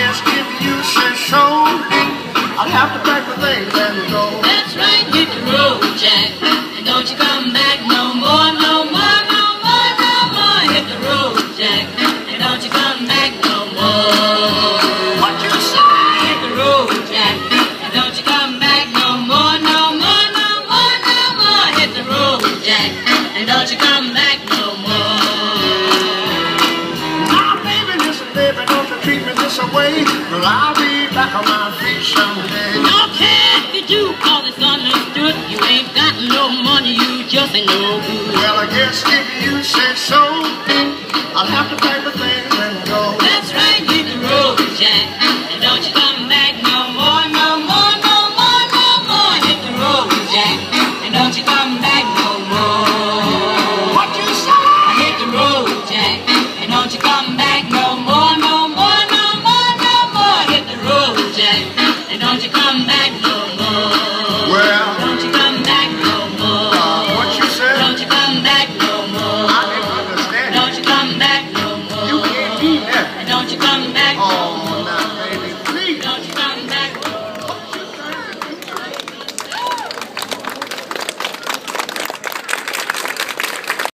guess if you say so, I'll have to pack the things and go. That's right, hit the road, Jack, and don't you come back no more, no more, no more, no more. Hit the road, Jack, and don't you come back no more. What you say? Hit the road, Jack, and don't you come back no more, no more, no more, no more. Hit the road, Jack, and don't you come back no more. Now, baby, listen, baby, don't you treat me this way, 'cause I'll be back on my feet someday. Don't care if you do, 'cause it's understood. You ain't got no money, you just ain't no good. Well, I guess if you say so, I'll have to pack the